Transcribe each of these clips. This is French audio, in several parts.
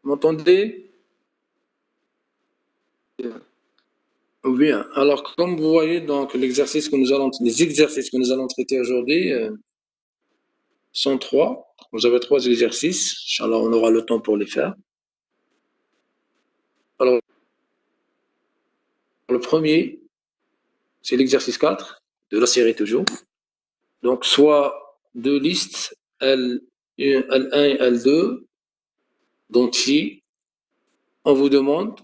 m'entendez? Bien. Alors, comme vous voyez, donc, les exercices que nous allons traiter aujourd'hui sont trois. Vous avez trois exercices. Inch'Allah, on aura le temps pour les faire. Alors, le premier, c'est l'exercice 4 de la série toujours. Donc, soit deux listes, L1 et L2, dont si on vous demande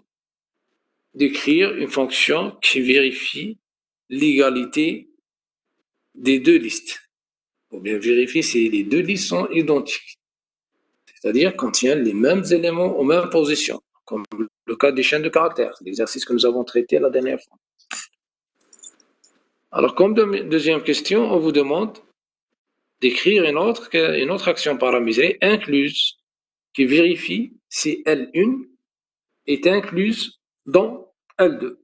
d'écrire une fonction qui vérifie l'égalité des deux listes. Pour bien vérifier si les deux listes sont identiques, c'est-à-dire contiennent les mêmes éléments aux mêmes positions, comme le cas des chaînes de caractères, l'exercice que nous avons traité la dernière fois. Alors, comme deuxième question, on vous demande d'écrire une autre action paramétrée incluse qui vérifie si L1 est incluse dans L2.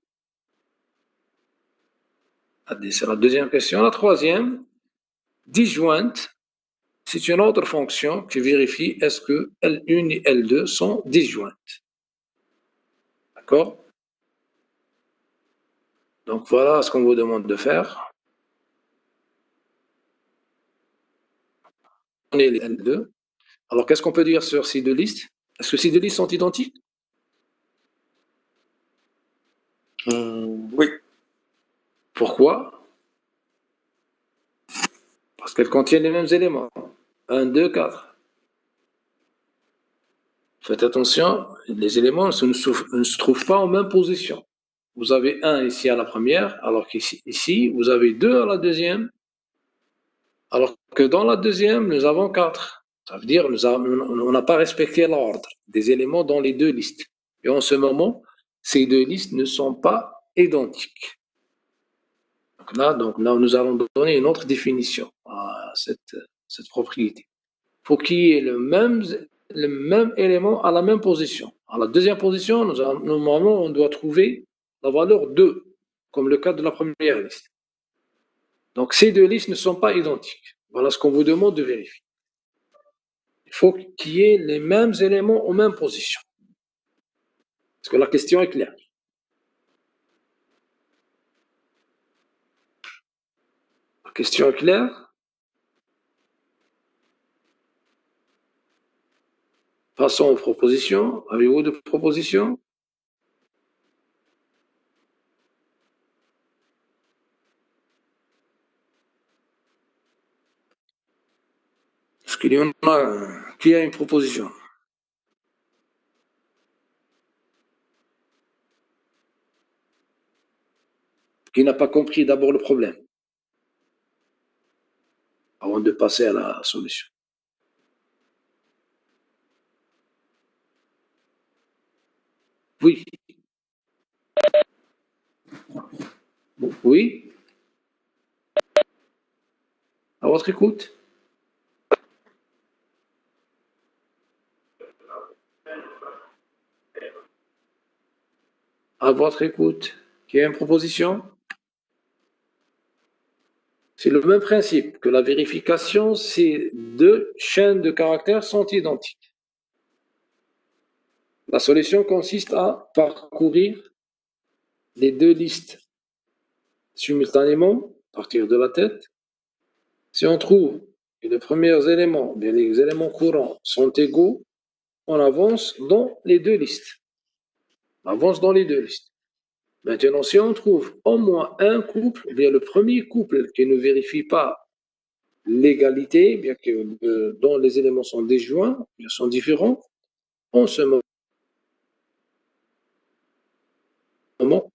C'est la deuxième question. La troisième, disjointe, c'est une autre fonction qui vérifie est-ce que L1 et L2 sont disjointes. D'accord? Donc voilà ce qu'on vous demande de faire. On est les L2. Alors qu'est-ce qu'on peut dire sur ces deux listes? Est-ce que ces deux listes sont identiques? Oui. Pourquoi? Parce qu'elles contiennent les mêmes éléments. 1, 2, 4. Faites attention, les éléments ne se trouvent pas en même position. Vous avez 1 ici à la première, alors qu'ici, vous avez 2 à la deuxième, alors que dans la deuxième, nous avons 4. Ça veut dire on n'a pas respecté l'ordre des éléments dans les deux listes. Et en ce moment, ces deux listes ne sont pas identiques. Donc là, nous allons donner une autre définition à cette propriété. Il faut qu'il y ait le même élément à la même position. À la deuxième position, normalement, on doit trouver la valeur 2, comme le cas de la première liste. Donc, ces deux listes ne sont pas identiques. Voilà ce qu'on vous demande de vérifier. Il faut qu'il y ait les mêmes éléments aux mêmes positions. Est-ce que la question est claire? La question est claire? Passons aux propositions. Avez-vous de propositions? Est-ce qu'il y en a qui a une proposition? Qui n'a pas compris d'abord le problème avant de passer à la solution? Oui. Oui. À votre écoute. À votre écoute. Qui a une proposition? C'est le même principe que la vérification, ces deux chaînes de caractères sont identiques. La solution consiste à parcourir les deux listes simultanément, à partir de la tête. Si on trouve que les premiers éléments, bien les éléments courants, sont égaux, on avance dans les deux listes. On avance dans les deux listes. Maintenant, si on trouve au moins un couple, bien le premier couple qui ne vérifie pas l'égalité, bien que dont les éléments sont disjoints, sont différents, en ce moment,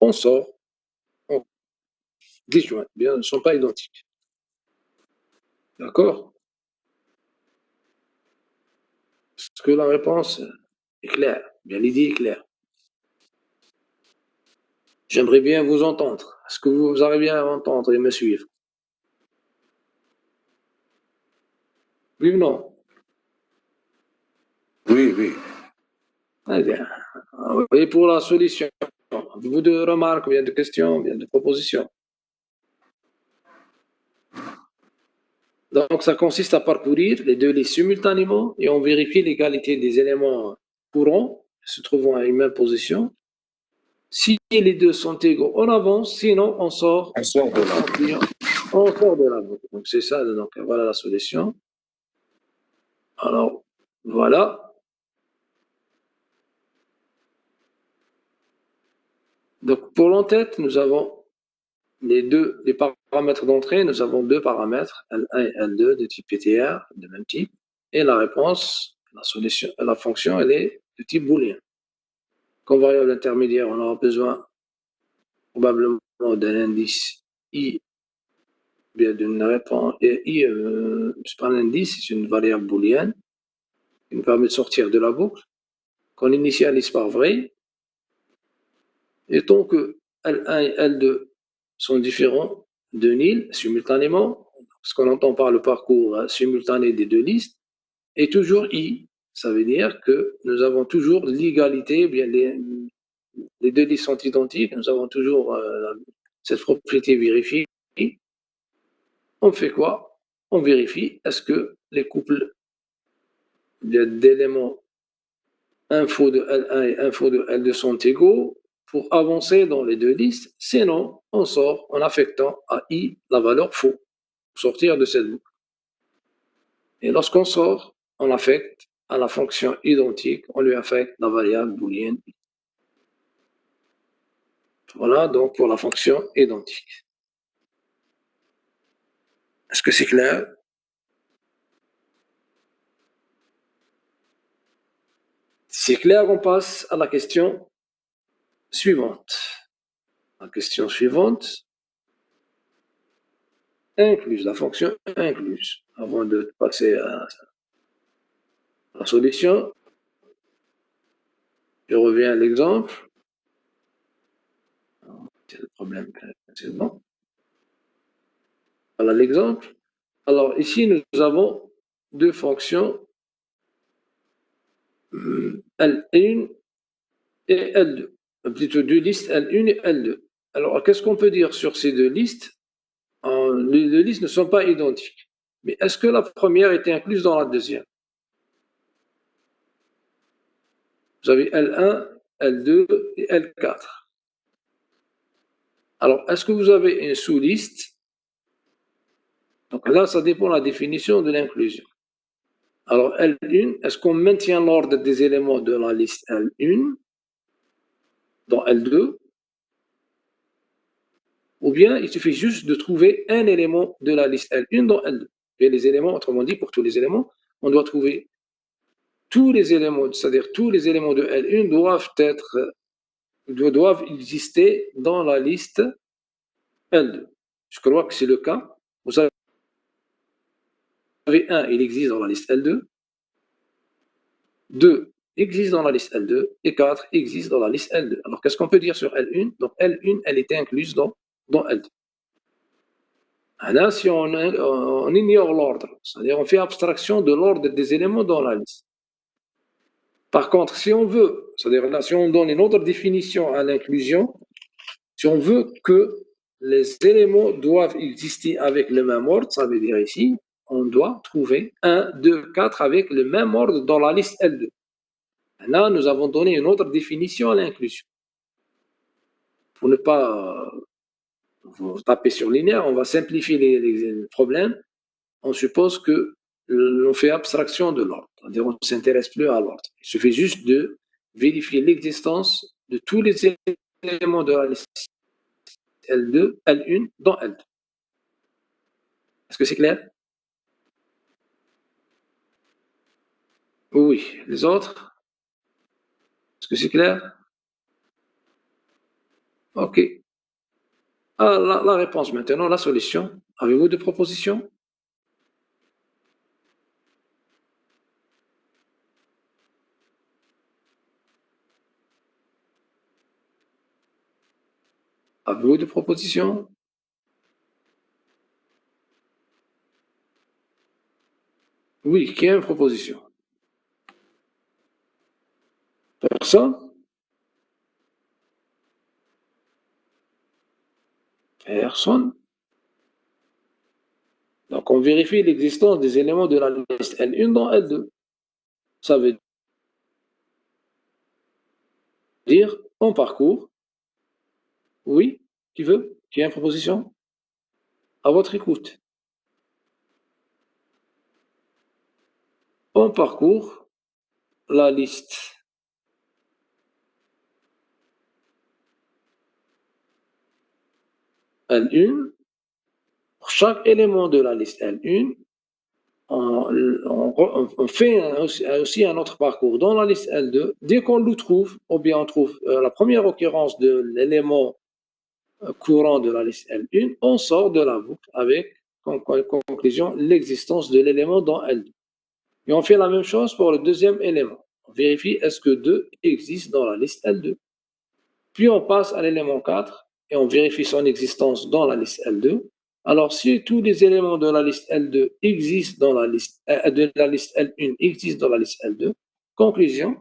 on sort en disjoint, bien, ne sont pas identiques. D'accord? Est-ce que la réponse est claire? Bien, l'idée est claire. J'aimerais bien vous entendre. Est-ce que vous arrivez à m'entendre et me suivre? Oui ou non? Oui, oui. Très bien. Et pour la solution, avez-vous de remarques, bien de questions, bien de propositions? Donc, ça consiste à parcourir les deux listes simultanément et on vérifie l'égalité des éléments courants se trouvant à une même position. Si les deux sont égaux, on avance, sinon on sort de la boucle. Donc c'est ça, donc voilà la solution. Alors, voilà. Donc pour l'entête, nous avons les paramètres d'entrée, nous avons deux paramètres, L1 et L2 de type PTR, de même type, et la réponse, la fonction, elle est de type booléen. Comme variable intermédiaire, on aura besoin probablement d'un indice I, bien d'une réponse, et I, c'est pas un indice, c'est une variable booléenne qui nous permet de sortir de la boucle, qu'on initialise par vrai, et tant que L1 et L2 sont différents de nil simultanément, ce qu'on entend par le parcours simultané des deux listes, est toujours I. Ça veut dire que nous avons toujours l'égalité, bien les deux listes sont identiques, nous avons toujours cette propriété vérifiée. On fait quoi? On vérifie, est-ce que les couples d'éléments info de L1 et info de L2 sont égaux pour avancer dans les deux listes, sinon on sort en affectant à I la valeur faux, pour sortir de cette boucle. Et lorsqu'on sort, on affecte à la fonction identique, on lui affecte la variable booléenne I. Voilà donc pour la fonction identique. Est-ce que c'est clair? Si c'est clair, on passe à la question suivante. La question suivante, incluse, la fonction incluse. Avant de passer à la solution, je reviens à l'exemple. C'est le problème, c'est bon. Voilà l'exemple. Alors ici, nous avons deux fonctions, L1 et L2. Plutôt deux listes, L1 et L2. Alors, qu'est-ce qu'on peut dire sur ces deux listes? Les deux listes ne sont pas identiques. Mais est-ce que la première était incluse dans la deuxième? Vous avez L1, L2 et L4. Alors, est-ce que vous avez une sous-liste? Donc là, ça dépend de la définition de l'inclusion. Alors, L1, est-ce qu'on maintient l'ordre des éléments de la liste L1 dans L2? Ou bien il suffit juste de trouver un élément de la liste L1 dans L2. Et les éléments, autrement dit, pour tous les éléments, on doit trouver tous les éléments, c'est-à-dire tous les éléments de L1 doivent exister dans la liste L2. Je crois que c'est le cas. Vous avez 1, il existe dans la liste L2. 2 existe dans la liste L2 et 4 existe dans la liste L2. Alors, qu'est-ce qu'on peut dire sur L1? Donc, L1, elle était incluse dans L2. Là, si on ignore l'ordre, c'est-à-dire on fait abstraction de l'ordre des éléments dans la liste. Par contre, si on veut, c'est-à-dire là, si on donne une autre définition à l'inclusion, si on veut que les éléments doivent exister avec le même ordre, ça veut dire ici, on doit trouver 1, 2, 4 avec le même ordre dans la liste L2. Là, nous avons donné une autre définition à l'inclusion. Pour ne pas taper sur linéaire, on va simplifier les problèmes. On suppose que l'on fait abstraction de l'ordre, c'est-à-dire on ne s'intéresse plus à l'ordre. Il suffit juste de vérifier l'existence de tous les éléments de la liste L2, L1 dans L2. Est-ce que c'est clair? Oui. Les autres? Est-ce que c'est clair? OK. Ah, la réponse maintenant, la solution. Avez-vous des propositions? Avez-vous des propositions? Oui, qui a une proposition? Personne? Personne? Donc, on vérifie l'existence des éléments de la liste L1 dans L2. Ça veut dire on parcourt. Oui, qui veut? Qui a une proposition? À votre écoute. On parcourt la liste L1. Pour chaque élément de la liste L1, on fait aussi un autre parcours dans la liste L2. Dès qu'on le trouve, ou bien on trouve la première occurrence de l'élément courant de la liste L1, on sort de la boucle avec, comme conclusion, l'existence de l'élément dans L2. Et on fait la même chose pour le deuxième élément. On vérifie est-ce que 2 existe dans la liste L2. Puis on passe à l'élément 4 et on vérifie son existence dans la liste L2. Alors, si tous les éléments de la liste L2 existent dans la liste, de la liste L1 existent dans la liste L2, conclusion.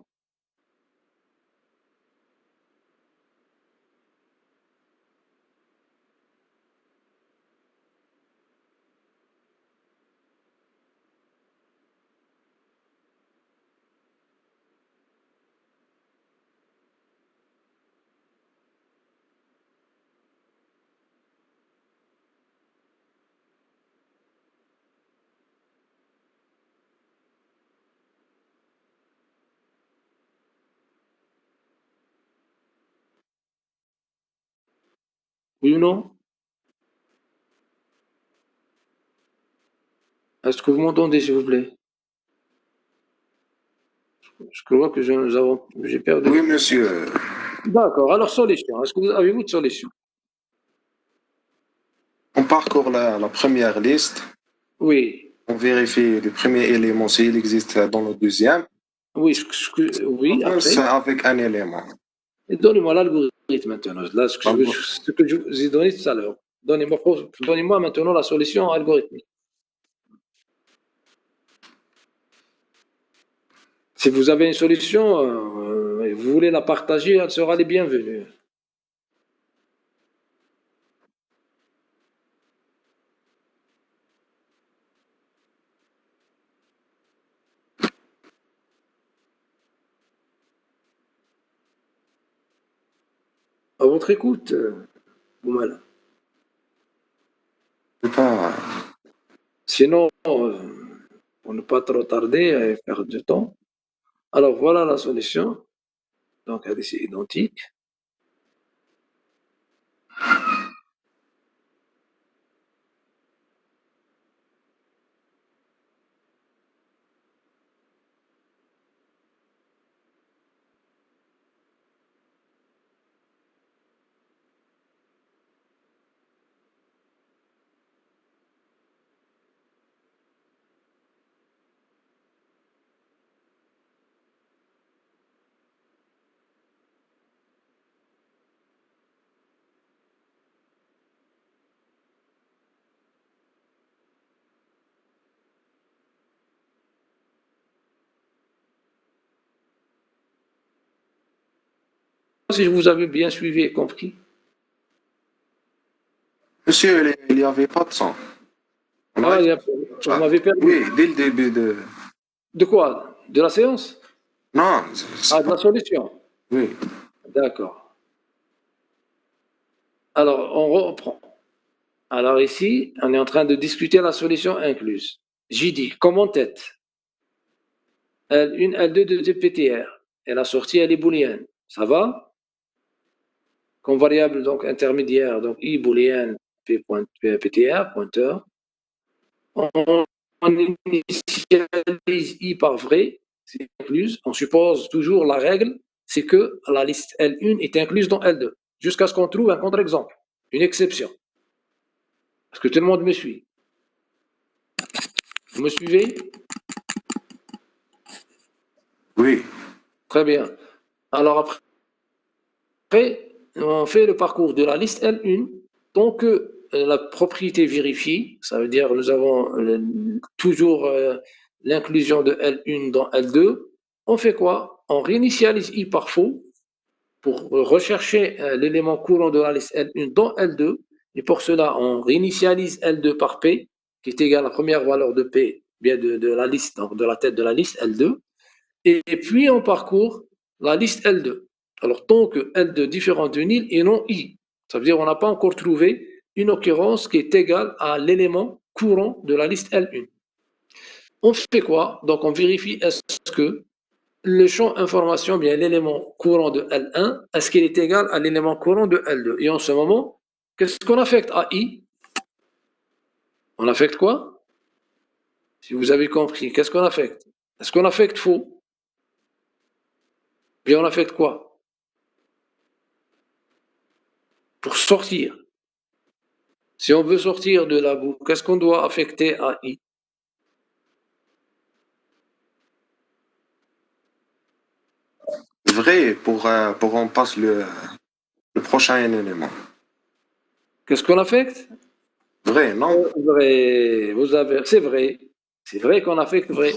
Oui ou non? Est-ce que vous m'entendez, s'il vous plaît? Je crois que j'ai perdu. Oui, monsieur. D'accord. Alors, solution. Est-ce que vous avez-vous de solution? On parcourt la première liste. Oui. On vérifie le premier élément s'il existe dans le deuxième. Oui, oui, On avance après. avec un élément. Donnez-moi l'algorithme maintenant. Là, ce que je vous ai donné tout à l'heure. Donnez-moi maintenant la solution algorithmique. Si vous avez une solution et vous voulez la partager, elle sera les bienvenues. À votre écoute, Boumala. Pas... Sinon, pour ne pas trop tarder et perdre du temps, alors voilà la solution. Donc, elle est identique. Si vous avez bien suivi et compris. Monsieur, il n'y avait pas de son. Ah, vous m'avez perdu. Oui, dès le début de... De quoi? De la séance? Non, Ah, de la solution. oui. D'accord. Alors, on reprend. Alors ici, on est en train de discuter la solution incluse. J'ai dit, comme en tête, L1, L2 de PTR. Et la sortie, elle est booléenne. Ça va? Comme variable donc intermédiaire, donc I booléenne PTR, pointeur. On initialise I par vrai, c'est incluse. On suppose toujours la règle, c'est que la liste L1 est incluse dans L2, jusqu'à ce qu'on trouve un contre-exemple, une exception. Est-ce que tout le monde me suit? Vous me suivez? Oui. Très bien. Alors après, on fait le parcours de la liste L1 tant que la propriété vérifie, ça veut dire nous avons toujours l'inclusion de L1 dans L2. On fait quoi? On réinitialise I par faux pour rechercher l'élément courant de la liste L1 dans L2. Et pour cela, on réinitialise L2 par P, qui est égal à la première valeur de P, bien de la liste, donc de la tête de la liste L2. Et puis on parcourt la liste L2. Alors, tant que L2 différent de nil et non I, ça veut dire qu'on n'a pas encore trouvé une occurrence qui est égale à l'élément courant de la liste L1. On fait quoi? Donc, on vérifie est-ce que le champ information, bien l'élément courant de L1, est-ce qu'il est égal à l'élément courant de L2? Et en ce moment, qu'est-ce qu'on affecte à I? On affecte quoi? Si vous avez compris, qu'est-ce qu'on affecte? Est-ce qu'on affecte faux? Bien, on affecte quoi? Pour sortir. Si on veut sortir de la boucle, qu'est-ce qu'on doit affecter à I? Vrai pour on passe le prochain élément. Qu'est-ce qu'on affecte? Vrai, non? Vrai. C'est vrai. C'est vrai qu'on affecte vrai.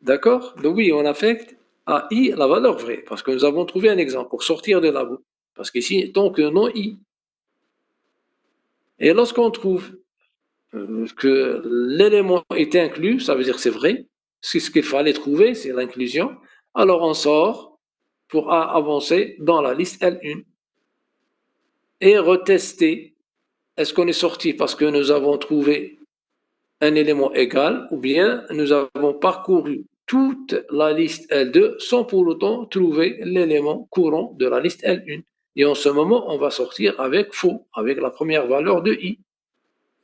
D'accord? Donc oui, on affecte à I la valeur vraie, parce que nous avons trouvé un exemple pour sortir de la boucle. Parce qu'ici, tant que non I. Et lorsqu'on trouve que l'élément est inclus, ça veut dire que c'est vrai. C'est ce qu'il fallait trouver, c'est l'inclusion. Alors on sort pour avancer dans la liste L1 et retester. Est-ce qu'on est sorti parce que nous avons trouvé un élément égal ou bien nous avons parcouru toute la liste L2 sans pour autant trouver l'élément courant de la liste L1. Et en ce moment, on va sortir avec faux, avec la première valeur de I.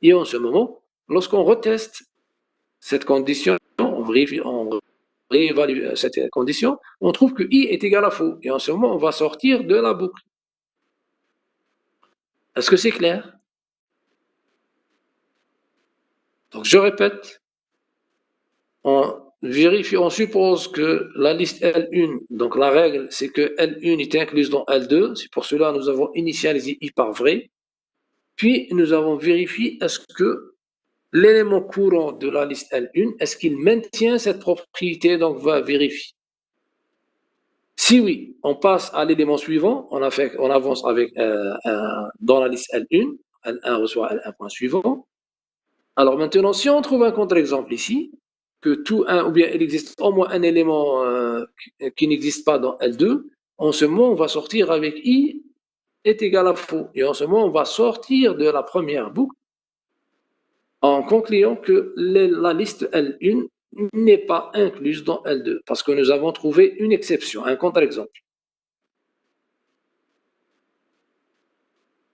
Et en ce moment, lorsqu'on reteste cette condition, on réévalue cette condition, on trouve que I est égal à faux. Et en ce moment, on va sortir de la boucle. Est-ce que c'est clair? Donc, je répète, on vérifie, on suppose que la liste L1, donc la règle, c'est que L1 est incluse dans L2. C'est pour cela que nous avons initialisé I par vrai. Puis, nous avons vérifié est-ce que l'élément courant de la liste L1, est-ce qu'il maintient cette propriété? Donc, on va vérifier. Si oui, on passe à l'élément suivant, on avance avec, dans la liste L1, L1 reçoit L1 point suivant. Alors maintenant, si on trouve un contre-exemple ici, que tout un, ou bien il existe au moins un élément qui n'existe pas dans L2, en ce moment, on va sortir avec I est égal à faux. Et en ce moment, on va sortir de la première boucle en concluant que la liste L1 n'est pas incluse dans L2, parce que nous avons trouvé une exception, un contre-exemple.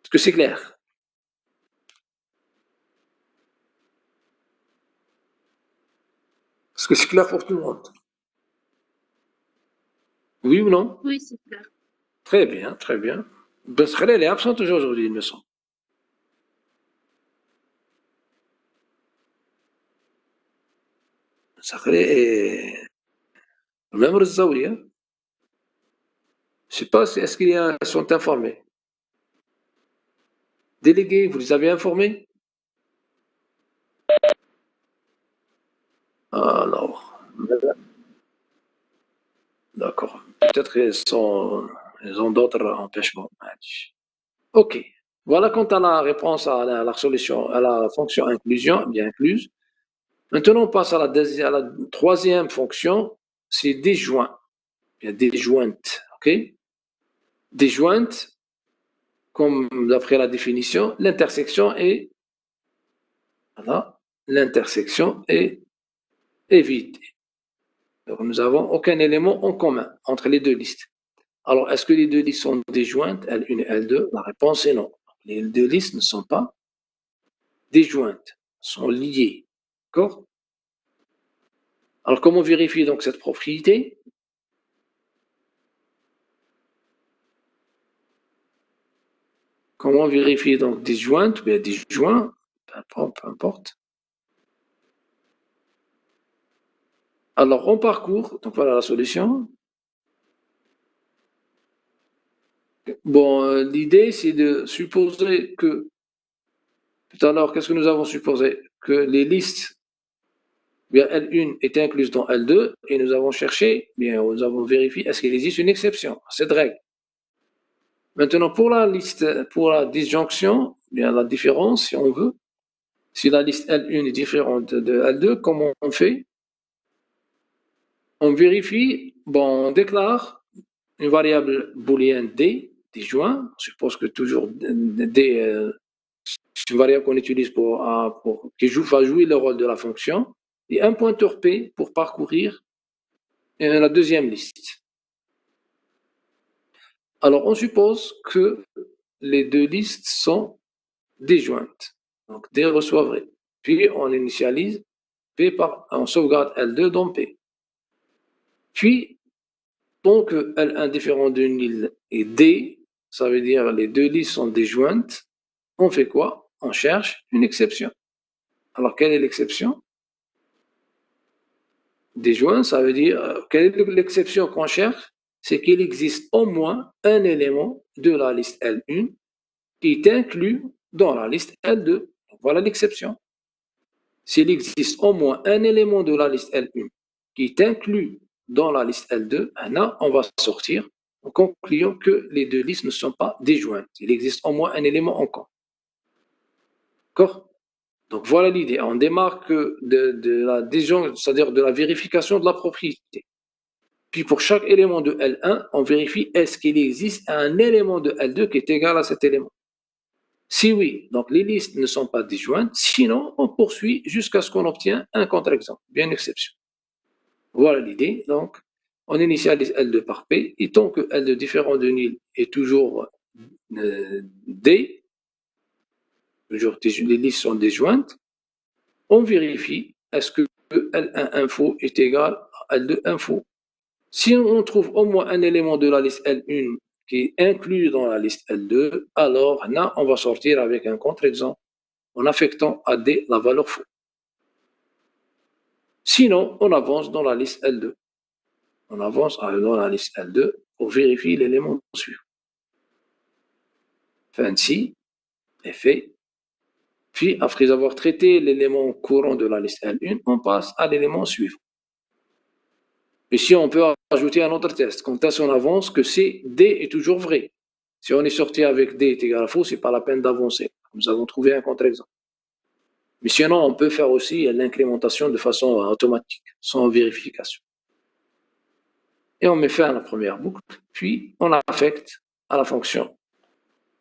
Est-ce que c'est clair? Est-ce que c'est clair pour tout le monde? Oui ou non? Oui, c'est clair. Très bien, très bien. Besrel, elle est absente aujourd'hui, il me semble. Besrel est même Rezaoui. Je ne sais pas si est-ce qu'ils sont informés. Délégués, vous les avez informés? Alors, d'accord. Peut-être qu'ils ont d'autres empêchements. Ok. Voilà quant à la réponse à la solution, à la fonction inclusion, bien incluse. Maintenant, on passe à la troisième fonction, c'est déjoint, bien déjointe. Ok? Déjointe, comme d'après la définition, l'intersection est, voilà, l'intersection est évitée. Donc, nous n'avons aucun élément en commun entre les deux listes. Alors, est-ce que les deux listes sont déjointes, L1 et L2? La réponse est non. Les deux listes ne sont pas déjointes, sont liées. D'accord? Alors, comment vérifier donc cette propriété? Comment vérifier donc disjointe? Bien, disjoint, peu importe. Alors, on parcourt, donc voilà la solution. Bon, l'idée, c'est de supposer que, tout à l'heure, qu'est-ce que nous avons supposé? Que les listes, bien, L1 est incluse dans L2, et nous avons cherché, bien, nous avons vérifié, est-ce qu'il existe une exception à cette règle? Maintenant, pour la liste, pour la disjonction, bien, la différence, si on veut, si la liste L1 est différente de L2, comment on fait? On vérifie, bon, on déclare une variable booléenne D, disjoint. Je suppose que toujours D, c'est une variable qu'on utilise qui va jouer le rôle de la fonction. Et un pointeur P pour parcourir la deuxième liste. Alors, on suppose que les deux listes sont disjointes. Donc, D reçoit vrai. Puis, on initialise P on sauvegarde L2 dans P. Puis, tant que L1 différent de nil et D, ça veut dire les deux listes sont disjointes, on fait quoi? On cherche une exception. Alors, quelle est l'exception? Disjoint, ça veut dire, quelle est l'exception qu'on cherche? C'est qu'il existe au moins un élément de la liste L1 qui est inclus dans la liste L2. Voilà l'exception. S'il existe au moins un élément de la liste L1 qui est inclus dans la liste L2, là, on va sortir en concluant que les deux listes ne sont pas disjointes. Il existe au moins un élément en compte. D'accord? Donc voilà l'idée. On démarque de la disjoncte, c'est-à-dire de la vérification de la propriété. Puis pour chaque élément de L1, on vérifie est-ce qu'il existe un élément de L2 qui est égal à cet élément. Si oui, donc les listes ne sont pas disjointes, sinon on poursuit jusqu'à ce qu'on obtienne un contre-exemple, bien une exception. Voilà l'idée. Donc, on initialise L2 par P, et tant que L2 différent de nil est toujours D, toujours les listes sont disjointes, on vérifie est-ce que L1 info est égal à L2 info. Si on trouve au moins un élément de la liste L1 qui est inclus dans la liste L2, alors là, on va sortir avec un contre-exemple en affectant à D la valeur faux. Sinon, on avance dans la liste L2. On avance dans la liste L2 pour vérifier l'élément suivant. Fin de ci est fait. Puis, après avoir traité l'élément courant de la liste L1, on passe à l'élément suivant. Ici, on peut ajouter un autre test. Quand est-ce qu'on avance que c'est D est toujours vrai. Si on est sorti avec D est égal à faux, ce n'est pas la peine d'avancer. Nous avons trouvé un contre-exemple. Mais sinon, on peut faire aussi l'incrémentation de façon automatique, sans vérification. Et on met fin à la première boucle, puis on affecte à la fonction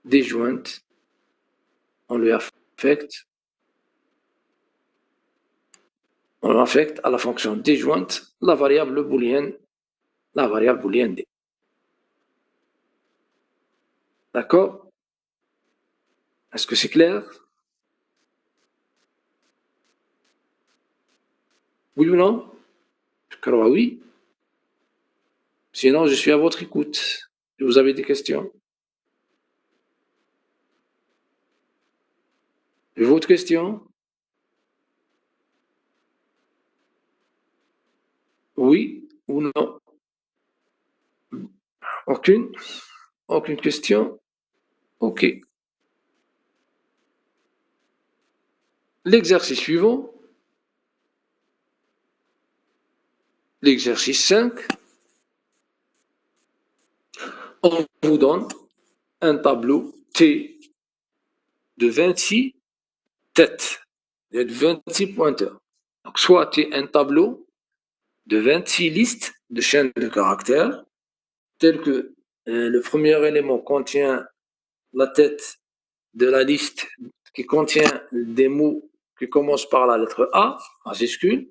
disjointe. On lui affecte à la fonction disjointe la variable booléenne D. D'accord? Est-ce que c'est clair? Oui ou non? Je crois oui. Sinon, je suis à votre écoute. Si vous avez des questions. Votre question? Oui ou non? Aucune? Aucune question? OK. L'exercice suivant. L'exercice 5. On vous donne un tableau T de 26 têtes, de 26 pointeurs. Donc, soit T un tableau de 26 listes de chaînes de caractères, tel que le premier élément contient la tête de la liste qui contient des mots qui commencent par la lettre A, majuscule.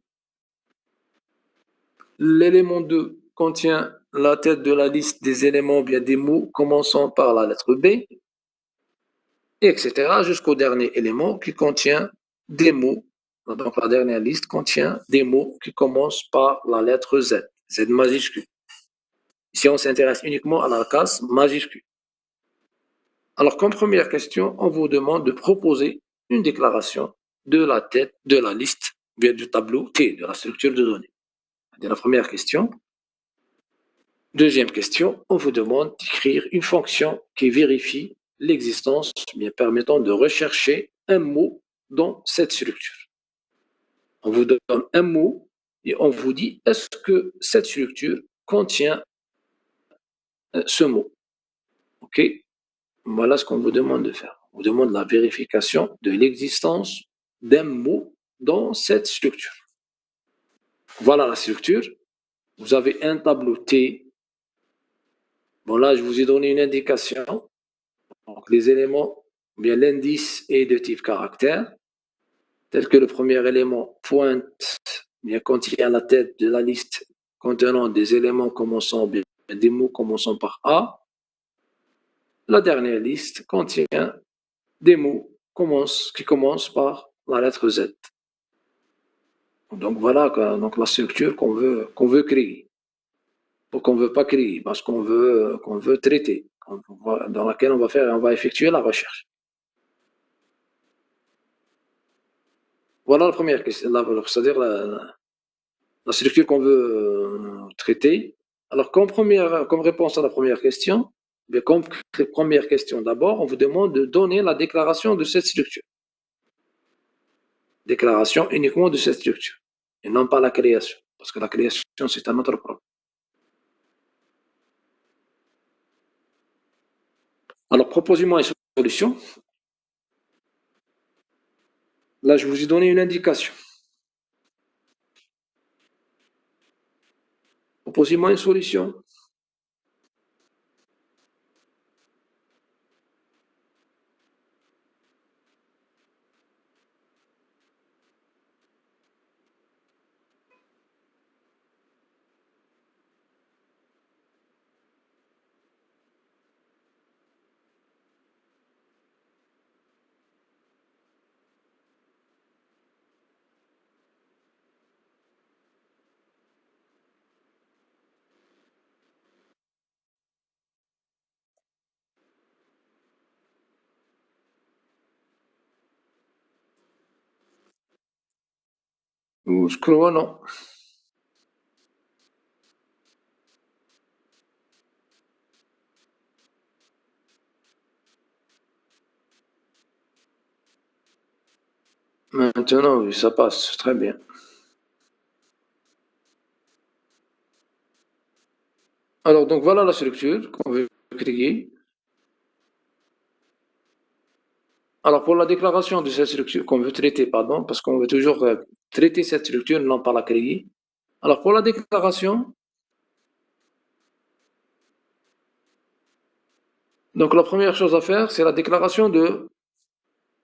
L'élément 2 contient la tête de la liste des éléments, bien des mots commençant par la lettre B, etc. jusqu'au dernier élément qui contient des mots. Donc la dernière liste contient des mots qui commencent par la lettre Z, Z majuscule. Ici, on s'intéresse uniquement à la case majuscule. Alors, comme première question, on vous demande de proposer une déclaration de la tête de la liste, bien du tableau T, de la structure de données. C'est la première question. Deuxième question, on vous demande d'écrire une fonction qui vérifie l'existence, bien permettant de rechercher un mot dans cette structure. On vous donne un mot et on vous dit est-ce que cette structure contient ce mot? OK? Voilà ce qu'on vous demande de faire. On vous demande la vérification de l'existence d'un mot dans cette structure. Voilà la structure. Vous avez un tableau T Bon, là, je vous ai donné une indication. Donc, les éléments, bien l'indice est de type caractère, tel que le premier élément pointe, bien contient la tête de la liste contenant des éléments commençant, bien des mots commençant par A. La dernière liste contient des mots qui commencent par la lettre Z. Donc voilà donc la structure qu'on veut créer, ou qu'on ne veut pas créer, parce qu'on veut traiter, dans laquelle on va effectuer la recherche. Voilà la première question, c'est-à-dire la structure qu'on veut traiter. Alors, comme réponse à la première question, comme première question d'abord, on vous demande de donner la déclaration de cette structure. Déclaration uniquement de cette structure, et non pas la création, parce que la création, c'est un autre problème. Alors, proposez-moi une solution. Là, je vous ai donné une indication. Proposez-moi une solution. Je crois non. Maintenant, oui, ça passe très bien. Alors, donc voilà la structure qu'on veut créer. Alors, pour la déclaration de cette structure qu'on veut traiter, pardon, parce qu'on veut toujours traiter cette structure, non pas la créer. Alors, pour la déclaration, donc la première chose à faire, c'est la déclaration de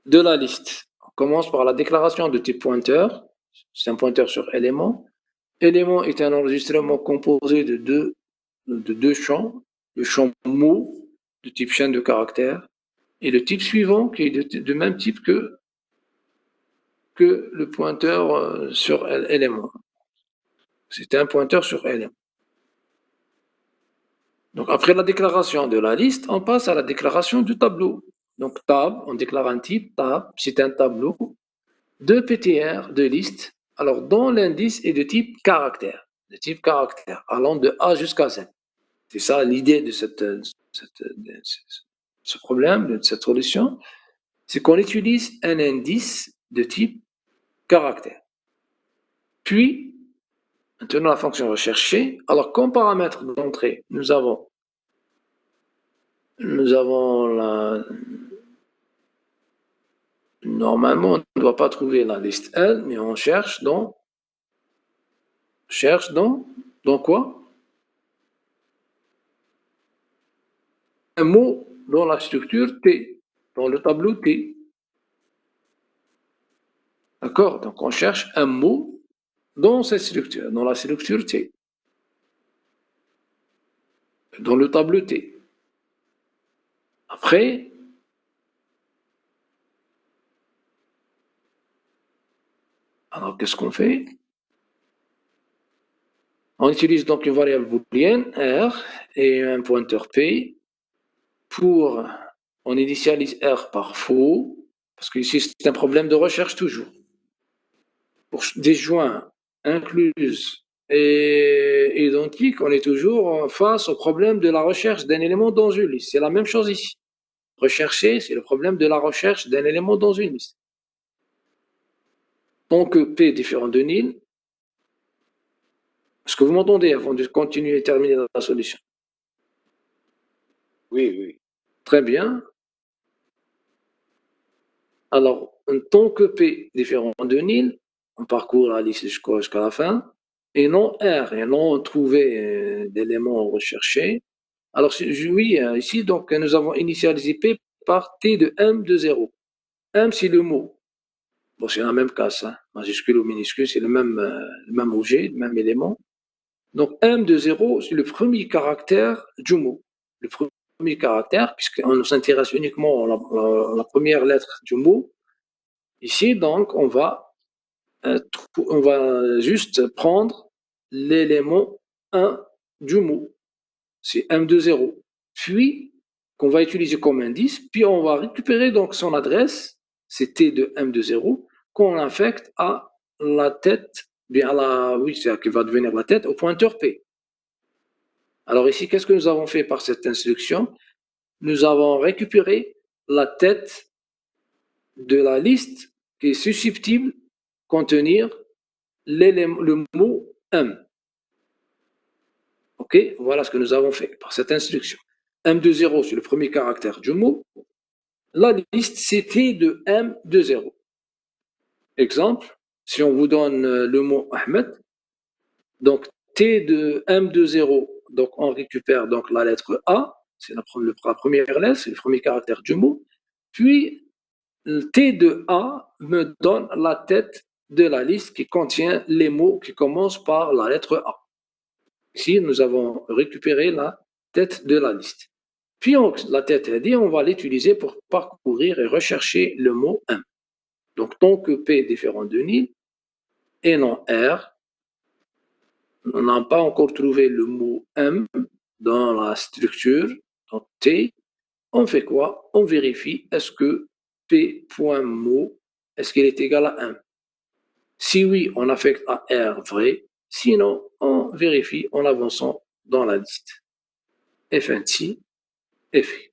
la liste. On commence par la déclaration de type pointeur. C'est un pointeur sur élément. Élément est un enregistrement composé de deux champs. Le champ mot de type chaîne de caractères et le type suivant qui est de même type que le pointeur sur élément. C'est un pointeur sur élément. Donc après la déclaration de la liste, on passe à la déclaration du tableau. Donc tab, on déclare un type, tab, c'est un tableau de PTR, de liste, alors dont l'indice est de type caractère, allant de A jusqu'à Z. C'est ça l'idée de ce problème, de cette solution, c'est qu'on utilise un indice de type caractère. Puis, maintenant la fonction recherchée, alors comme paramètre d'entrée, nous avons normalement, on ne doit pas trouver la liste L, mais on cherche dans quoi? Un mot dans la structure T, dans le tableau T. D'accord? Donc on cherche un mot dans cette structure, dans la structure T, dans le tableau T. Après, alors qu'est-ce qu'on fait? On utilise donc une variable booléenne R et un pointeur P on initialise R par faux, parce que ici c'est un problème de recherche toujours. Pour des joints incluses et identiques, on est toujours face au problème de la recherche d'un élément dans une liste. C'est la même chose ici. Rechercher, c'est le problème de la recherche d'un élément dans une liste. Tant que P est différent de nil, est-ce que vous m'entendez avant de continuer et terminer la solution? Oui. Très bien. Alors, tant que P est différent de nil, on parcourt la liste jusqu'à la fin, et non R, et non trouver d'éléments recherchés. Alors, oui, ici, donc, nous avons initialisé P par T de M de 0. M, c'est le mot. Bon, c'est la même casse, hein. Majuscule ou minuscule, c'est le même objet, le même élément. Donc, M de 0, c'est le premier caractère du mot. Le premier caractère, puisqu'on s'intéresse uniquement à la première lettre du mot. Ici, donc, on va juste prendre l'élément 1 du mot. C'est M de 0. Puis, qu'on va utiliser comme indice, puis on va récupérer donc son adresse, c'est T de M de 0, qu'on affecte à la tête, bien oui, c'est-à-dire qui va devenir la tête au pointeur P. Alors ici, qu'est-ce que nous avons fait par cette instruction? Nous avons récupéré la tête de la liste qui est susceptible de contenir le mot M. Ok, voilà ce que nous avons fait par cette instruction. M de 0, c'est le premier caractère du mot. La liste, c'est T de M de 0. Exemple, si on vous donne le mot Ahmed, donc T de M de 0, donc on récupère donc la lettre A, c'est la première lettre, c'est le premier caractère du mot. Puis, T de A me donne la tête de la liste qui contient les mots qui commencent par la lettre A. Ici, nous avons récupéré la tête de la liste. Puis, la tête dit, on va l'utiliser pour parcourir et rechercher le mot M. Donc, tant que P est différent de nil et non R, on n'a pas encore trouvé le mot M dans la structure, dans T. On fait quoi? On vérifie, est-ce que P.mot, est-ce qu'il est égal à 1? Si oui, on affecte à R vrai. Sinon, on vérifie en avançant dans la liste. F ainsi est fait.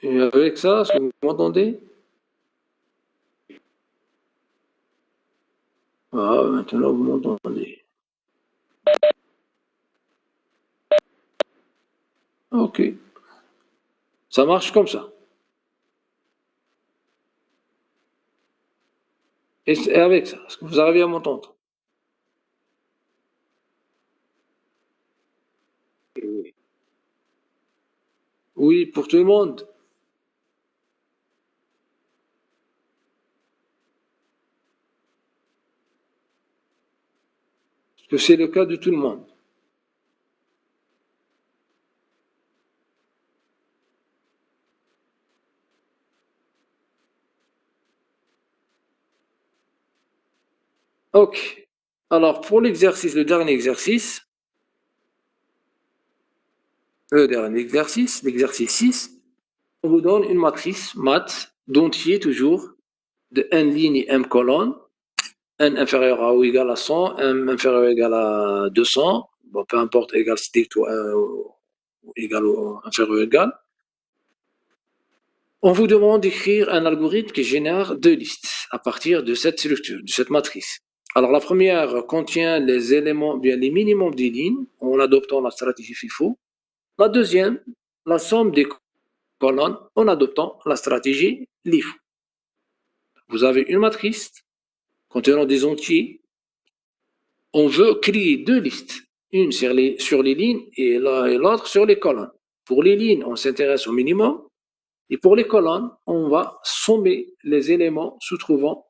Et avec ça, est-ce que vous m'entendez? Ah, maintenant vous m'entendez. Ok. Ça marche comme ça. Et avec ça, est-ce que vous arrivez à m'entendre? Oui, pour tout le monde. Est-ce que c'est le cas de tout le monde? Ok. Alors, pour l'exercice, le dernier exercice, l'exercice 6, on vous donne une matrice maths d'entier toujours, de n ligne et m colonne, n inférieur à ou égal à 100, m inférieur ou égal à 200, bon, peu importe, égal strict ou égal ou inférieur ou égal. On vous demande d'écrire un algorithme qui génère deux listes à partir de cette structure, de cette matrice. Alors, la première contient les éléments, bien les minimums des lignes en adoptant la stratégie FIFO. La deuxième, la somme des colonnes en adoptant la stratégie LIFO. Vous avez une matrice contenant des entiers. On veut créer deux listes, une sur les lignes et l'autre sur les colonnes. Pour les lignes, on s'intéresse au minimum. Et pour les colonnes, on va sommer les éléments se trouvant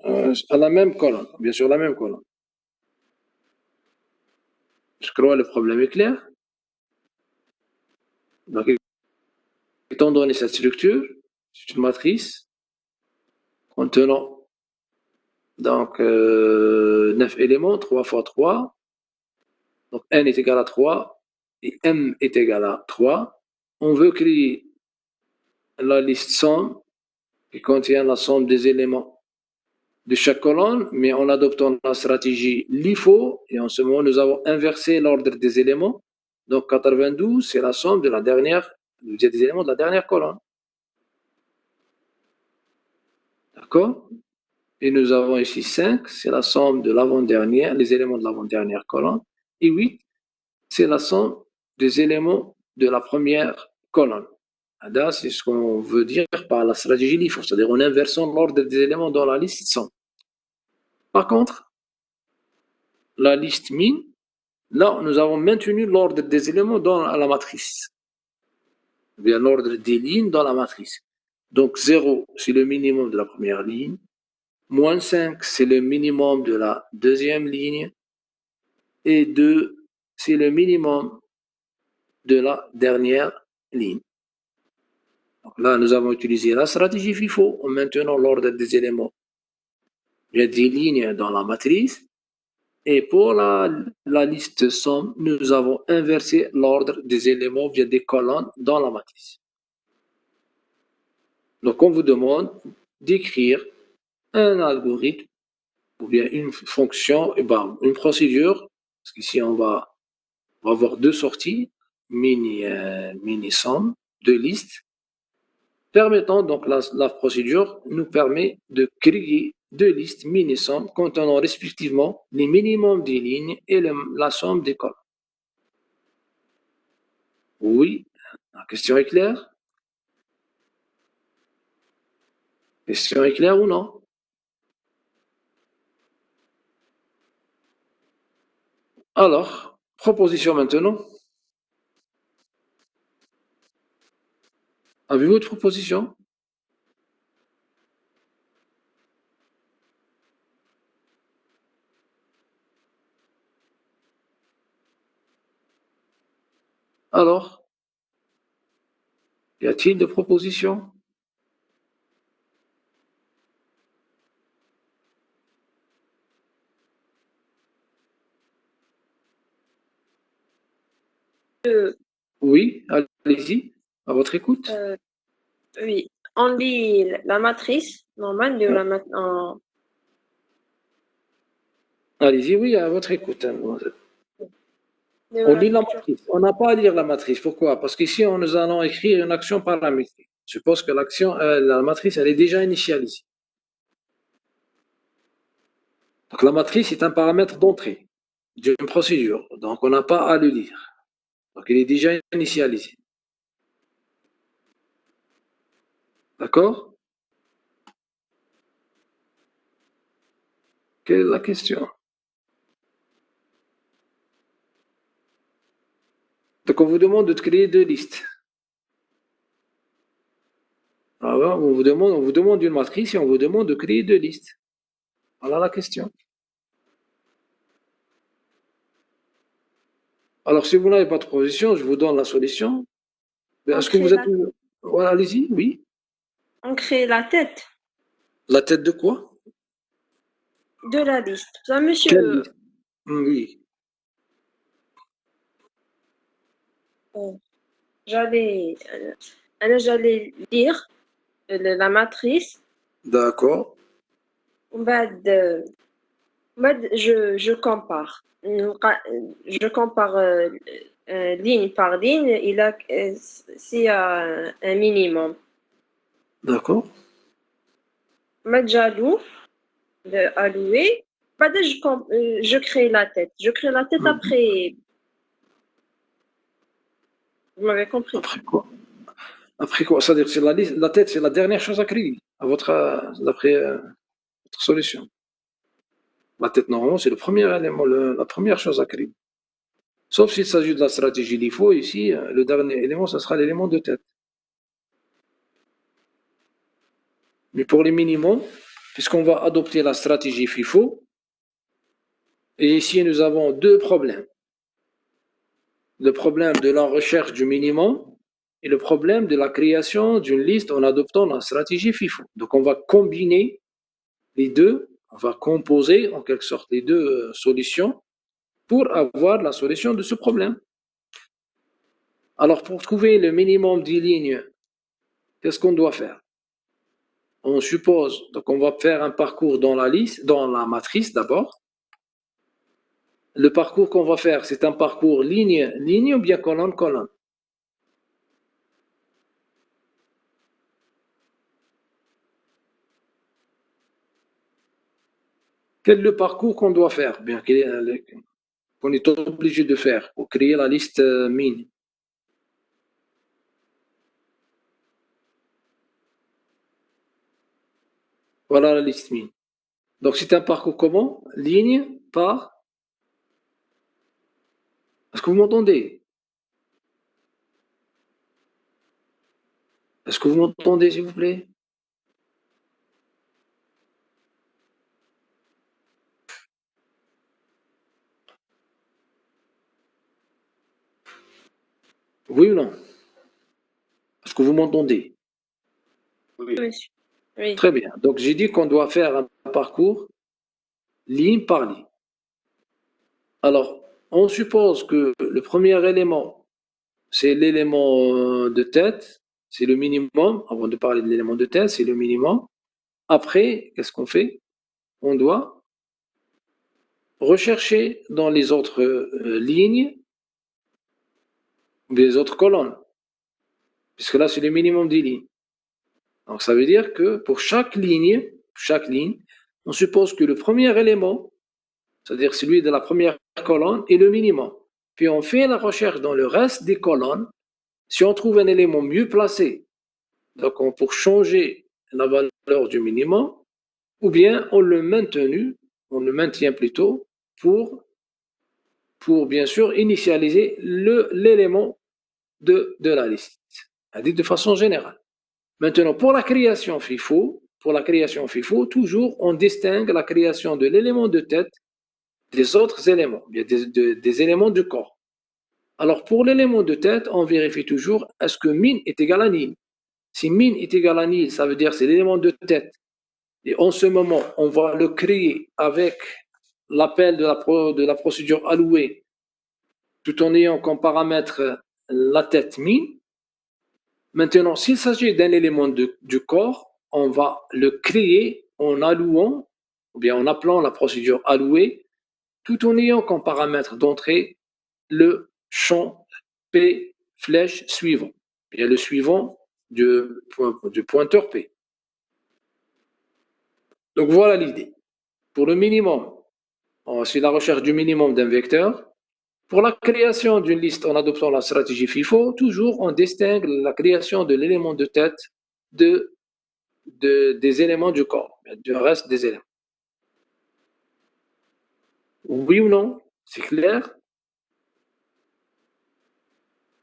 à la même colonne, bien sûr la même colonne. Je crois que le problème est clair. Donc, étant donné cette structure, c'est une matrice contenant donc 9 éléments, 3 fois 3. Donc n est égal à 3 et m est égal à 3. On veut créer la liste somme qui contient la somme des éléments de chaque colonne, mais en adoptant la stratégie LIFO, et en ce moment, nous avons inversé l'ordre des éléments. Donc 92, c'est la somme de la dernière, des éléments de la dernière colonne. D'accord? Et nous avons ici 5, c'est la somme de l'avant-dernière, les éléments de l'avant-dernière colonne. Et 8, c'est la somme des éléments de la première colonne. Là, c'est ce qu'on veut dire par la stratégie LIFO, c'est-à-dire en inversant l'ordre des éléments dans la liste somme. Par contre, la liste min, là, nous avons maintenu l'ordre des éléments dans la matrice. Bien l'ordre des lignes dans la matrice. Donc 0, c'est le minimum de la première ligne. Moins 5, c'est le minimum de la deuxième ligne. Et 2, c'est le minimum de la dernière ligne. Donc là, nous avons utilisé la stratégie FIFO en maintenant l'ordre des éléments. Il y a des lignes dans la matrice. Et pour la liste somme, nous avons inversé l'ordre des éléments via des colonnes dans la matrice. Donc, on vous demande d'écrire un algorithme ou bien une fonction, une procédure, parce qu'ici, on va avoir deux sorties, mini-somme, deux listes, permettant donc la procédure nous permet de créer deux listes mini-sommes contenant respectivement les minimums des lignes et la somme des colonnes. Oui, la question est claire? Question est claire ou non? Alors, proposition maintenant. Avez-vous une proposition? Alors, y a-t-il de propositions? Oui, allez-y, à votre écoute. Oui, on lit la matrice normale de la matrice. Allez-y, oui, à votre écoute. On lit la matrice. On n'a pas à lire la matrice. Pourquoi? Parce qu'ici, nous allons écrire une action paramétrique. Je suppose que la matrice, elle est déjà initialisée. Donc, la matrice est un paramètre d'entrée d'une procédure. Donc, on n'a pas à le lire. Donc, il est déjà initialisé. D'accord? Quelle est la question? Donc, on vous demande de créer deux listes. Alors, on vous demande une matrice et on vous demande de créer deux listes. Voilà la question. Alors, si vous n'avez pas de proposition, je vous donne la solution. Est-ce que vous êtes... Voilà, allez-y, oui. On crée la tête. La tête de quoi? de la liste. Ça, monsieur, Quelle liste? Oui, j'allais j'allais lire la matrice. d'accord. بعد je compare. Je compare ligne par ligne. S'il y a un minimum. D'accord. بعد j'alloue, allouer. بعد je crée la tête. Je crée la tête Mhm. après. Vous m'avez compris. Après quoi? Après quoi? C'est-à-dire que c'est la liste, la tête, c'est la dernière chose à créer, à votre, d'après votre solution. La tête, normalement, c'est le premier élément, la première chose à créer. Sauf s'il s'agit de la stratégie LIFO, ici, le dernier élément, ce sera l'élément de tête. Mais pour les minimums, puisqu'on va adopter la stratégie FIFO, et ici nous avons deux problèmes. Le problème de la recherche du minimum et le problème de la création d'une liste en adoptant la stratégie FIFO. Donc on va combiner les deux, on va composer en quelque sorte les deux solutions pour avoir la solution de ce problème. Alors pour trouver le minimum des lignes, qu'est-ce qu'on doit faire? On suppose, donc on va faire un parcours dans la liste, dans la matrice d'abord. Le parcours qu'on va faire, c'est un parcours ligne ou bien colonne. Quel est le parcours qu'on doit faire, bien qu'on est obligé de faire pour créer la liste mine? Voilà la liste mine. Donc c'est un parcours comment? Ligne par. Est-ce que vous m'entendez? Est-ce que vous m'entendez, s'il vous plaît? Oui ou non? Est-ce que vous m'entendez? Oui. Monsieur. Oui. Très bien. Donc j'ai dit qu'on doit faire un parcours ligne par ligne. Alors, on suppose que le premier élément, c'est l'élément de tête, c'est le minimum. Avant de parler de l'élément de tête, c'est le minimum. Après, qu'est-ce qu'on fait? On doit rechercher dans les autres lignes, les autres colonnes, puisque là, c'est le minimum des lignes. Donc, ça veut dire que pour chaque ligne, on suppose que le premier élément, c'est-à-dire celui de la première colonne, est le minimum. Puis on fait la recherche dans le reste des colonnes. Si on trouve un élément mieux placé, donc pour changer la valeur du minimum, ou bien on le maintient plutôt pour bien sûr initialiser l'élément de la liste, dit de façon générale. Maintenant, pour la création FIFO, toujours on distingue la création de l'élément de tête des autres éléments, des éléments du corps. Alors pour l'élément de tête, on vérifie toujours est-ce que min est égal à nil. Si min est égal à nil, ça veut dire c'est l'élément de tête. Et en ce moment, on va le créer avec l'appel de la procédure allouée, tout en ayant comme paramètre la tête min. Maintenant, s'il s'agit d'un élément du corps, on va le créer en allouant, ou bien en appelant la procédure allouée, tout en ayant comme paramètre d'entrée le champ P flèche suivant, bien le suivant du pointeur P. Donc voilà l'idée. Pour le minimum, c'est la recherche du minimum d'un vecteur. Pour la création d'une liste en adoptant la stratégie FIFO, toujours on distingue la création de l'élément de tête des éléments du corps, du reste des éléments. Oui ou non? C'est clair?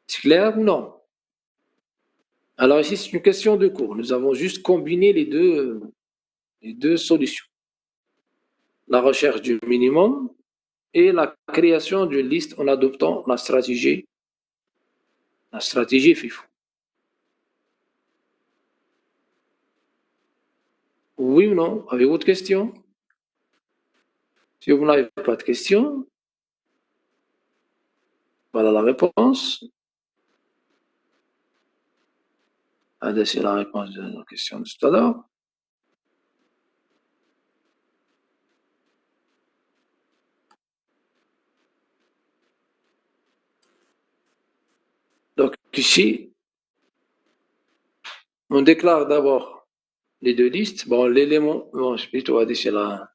C'est clair ou non? Alors ici, c'est une question de cours. Nous avons juste combiné les deux solutions. La recherche du minimum et la création d'une liste en adoptant la stratégie FIFO. Oui ou non? Avez-vous d'autres questions? Si vous n'avez pas de questions, voilà la réponse. C'est la réponse de la question de tout à l'heure. Donc ici, on déclare d'abord les deux listes. Bon, l'élément, bon, je vais plutôt aller c'est là.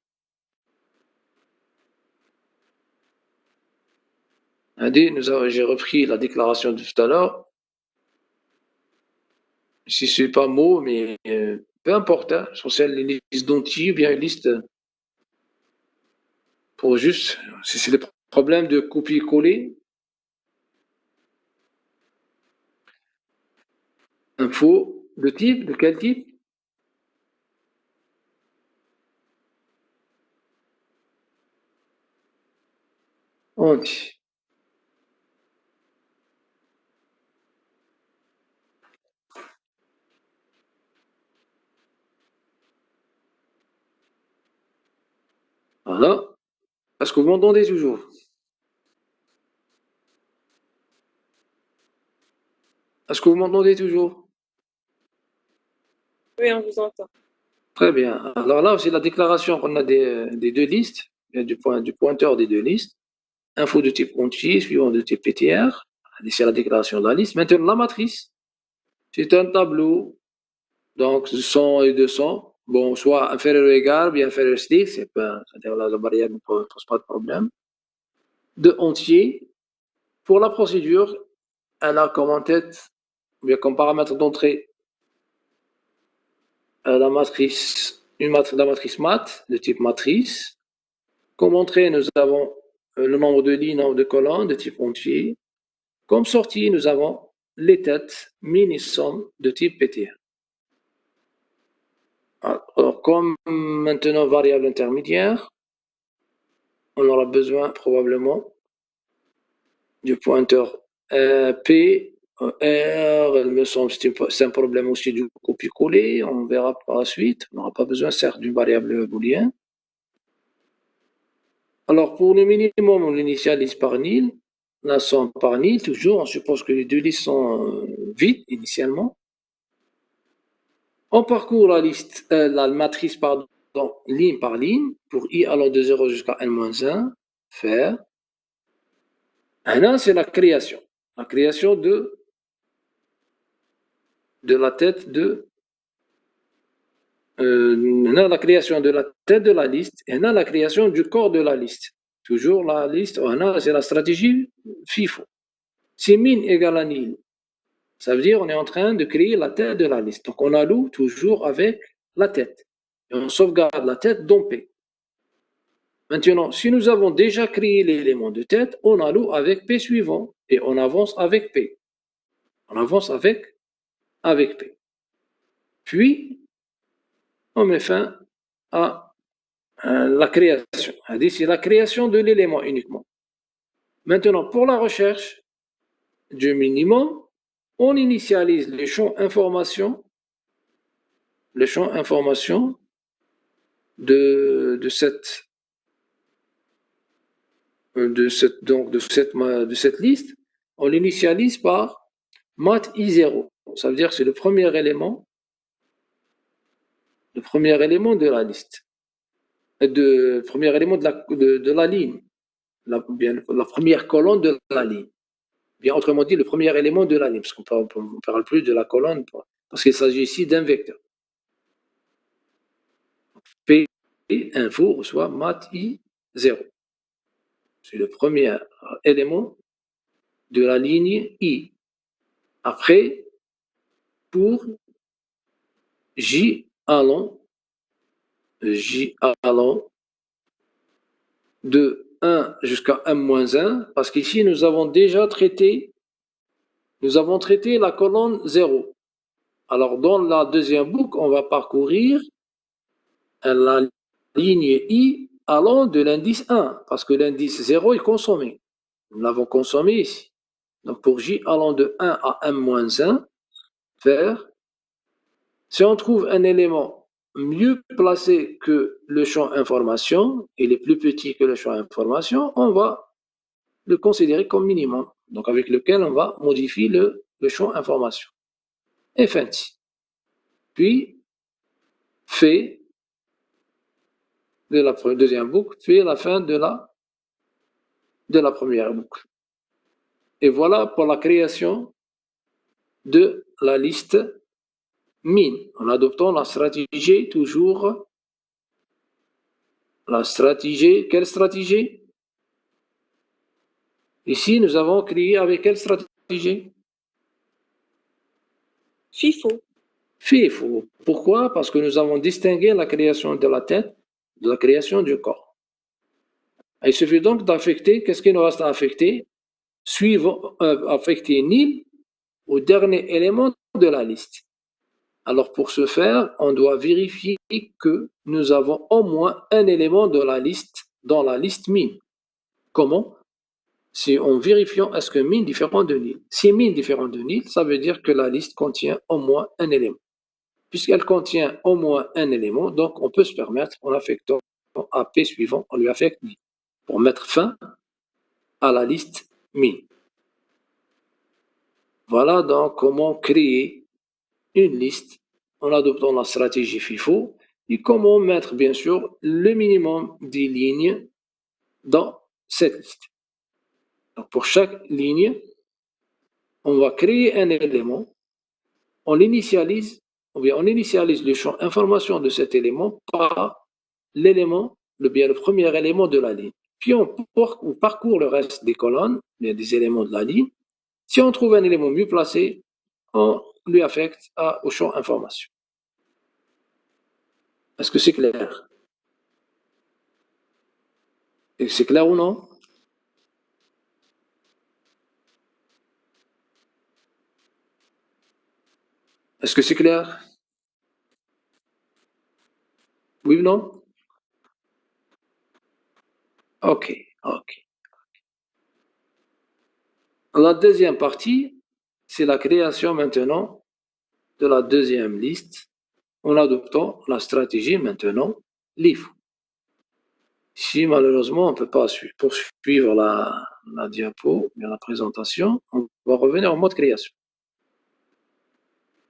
J'ai repris la déclaration de tout à l'heure. Si ce n'est pas mot, mais peu importe, hein, sur celle les listes d'entiers, bien une liste pour juste, si c'est des problèmes de copier-coller, info, de quel type? Entier. Voilà. Est-ce que vous m'entendez toujours? Est-ce que vous m'entendez toujours? Oui, on vous entend. Très bien. Alors là, c'est la déclaration qu'on a des deux listes, du pointeur des deux listes. Info de type entier, suivant de type PTR. C'est la déclaration de la liste. Maintenant, la matrice. C'est un tableau. Donc, 100 et 200. Bon, soit inférieur ou égal, bien inférieur stick, c'est-à-dire la variable ne pose pas de problème. De entier. Pour la procédure, elle a comme en tête, bien comme paramètre d'entrée, la matrice mat, de type matrice. Comme entrée, nous avons le nombre de lignes, nombre de colonnes de type entier. Comme sortie, nous avons les têtes mini-somme de type PTR. Alors, comme maintenant variable intermédiaire, on aura besoin probablement du pointeur P, R, il me semble que c'est un problème aussi du copier-coller, on verra par la suite. On n'aura pas besoin, certes, d'une variable booléenne. Alors, pour le minimum, on l'initialise par nil. La somme par nil, toujours, on suppose que les deux listes sont vides initialement. On parcourt la matrice ligne par ligne pour i allant de 0 jusqu'à n-1, faire. Et là, c'est la création. La création de la tête de. La création de la tête de la liste et la création du corps de la liste. Toujours la liste, c'est la stratégie FIFO. Si min égale à nil, ça veut dire qu'on est en train de créer la tête de la liste. Donc on alloue toujours avec la tête. Et on sauvegarde la tête dans P. Maintenant, si nous avons déjà créé l'élément de tête, on alloue avec P suivant et on avance avec P. On avance avec P. Puis, on met fin à la création. C'est la création de l'élément uniquement. Maintenant, pour la recherche du minimum, on initialise les champs information, de cette liste, on l'initialise par mat i0. Ça veut dire que c'est le premier élément de la liste, premier élément de la ligne, la première colonne de la ligne. Bien autrement dit, le premier élément de la ligne, parce qu'on ne parle plus de la colonne, parce qu'il s'agit ici d'un vecteur. P info reçoit mat i0. C'est le premier élément de la ligne I. Après, pour J allant de 1 jusqu'à m-1, parce qu'ici nous avons déjà traité la colonne 0. Alors dans la deuxième boucle, on va parcourir la ligne I allant de l'indice 1, parce que l'indice 0 est consommé. Nous l'avons consommé ici. Donc pour J allant de 1 à m-1, faire, si on trouve un élément mieux placé que le champ information, il est plus petit que le champ information, on va le considérer comme minimum, donc avec lequel on va modifier le champ information. Et fancy. Puis, fait de la deuxième boucle, fait la fin de la première boucle. Et voilà pour la création de la liste min, en adoptant la stratégie toujours. La stratégie, quelle stratégie? Ici, nous avons créé avec quelle stratégie? FIFO. FIFO. Pourquoi? Parce que nous avons distingué la création de la tête de la création du corps. Il suffit donc d'affecter, qu'est-ce qui nous reste à affecter? Affecter nil au dernier élément de la liste. Alors pour ce faire, on doit vérifier que nous avons au moins un élément de la liste dans la liste min. Comment? C'est en vérifiant est-ce que min différent de nil. Si min différent de nil, ça veut dire que la liste contient au moins un élément. Puisqu'elle contient au moins un élément, donc on peut se permettre, en affectant à P suivant, on lui affecte nil, pour mettre fin à la liste min. Voilà donc comment créer une liste en adoptant la stratégie FIFO et comment mettre bien sûr le minimum des lignes dans cette liste. Donc pour chaque ligne, on va créer un élément, on l'initialise, ou bien on initialise le champ information de cet élément par l'élément, le premier élément de la ligne. Puis on parcourt le reste des colonnes, bien des éléments de la ligne. Si on trouve un élément mieux placé, on lui affecte au champ information. Est-ce que c'est clair? C'est clair ou non? Est-ce que c'est clair? Oui ou non? Ok. La deuxième partie, c'est la création maintenant de la deuxième liste en adoptant la stratégie maintenant LIFO. Ici, malheureusement, on ne peut pas poursuivre la diapo, la présentation. On va revenir en mode création.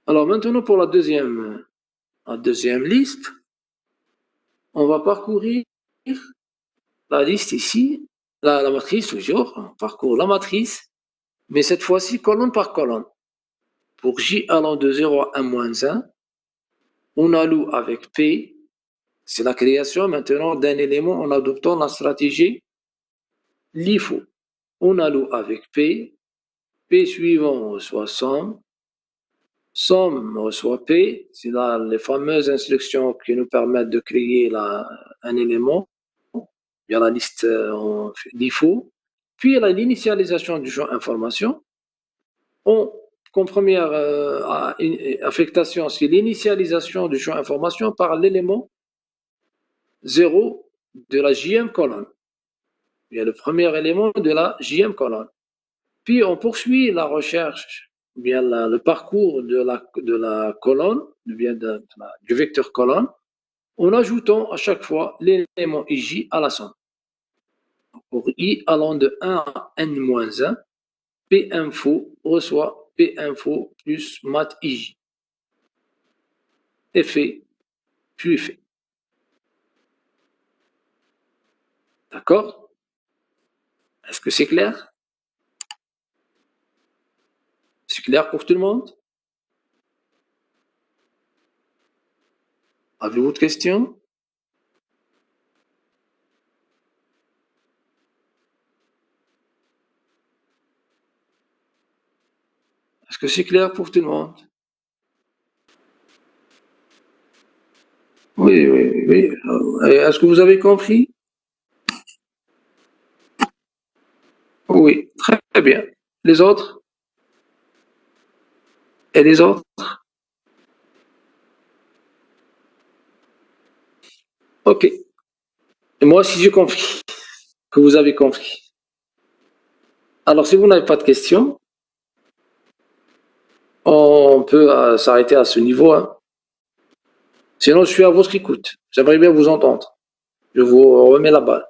Alors maintenant, pour la deuxième liste, on va parcourir la liste ici, la matrice toujours, on parcourt la matrice, mais cette fois-ci colonne par colonne. Pour J allant de 0 à 1 moins 1, on alloue avec P, c'est la création maintenant d'un élément en adoptant la stratégie LIFO. On alloue avec P, P suivant reçoit somme, somme reçoit P, c'est là les fameuses instructions qui nous permettent de créer un élément. Il y a la liste LIFO, puis il y a l'initialisation du champ information. Comme première affectation, c'est l'initialisation du champ information par l'élément 0 de la JM colonne. Il y a le premier élément de la JM colonne. Puis on poursuit la recherche, bien le parcours de la colonne, du vecteur colonne, en ajoutant à chaque fois l'élément IJ à la somme. Pour I allant de 1 à n-1, P info reçoit P info plus mat IJ. Effet, puis effet. D'accord? Est-ce que c'est clair? C'est clair pour tout le monde? Avez-vous de questions? Est-ce que c'est clair pour tout le monde? Oui. Est-ce que vous avez compris? Oui, très bien. Les autres? Et les autres? Ok. Et moi aussi, j'ai compris que vous avez compris. Alors, si vous n'avez pas de questions, on peut s'arrêter à ce niveau. Hein. Sinon, je suis à votre écoute. J'aimerais bien vous entendre. Je vous remets la balle.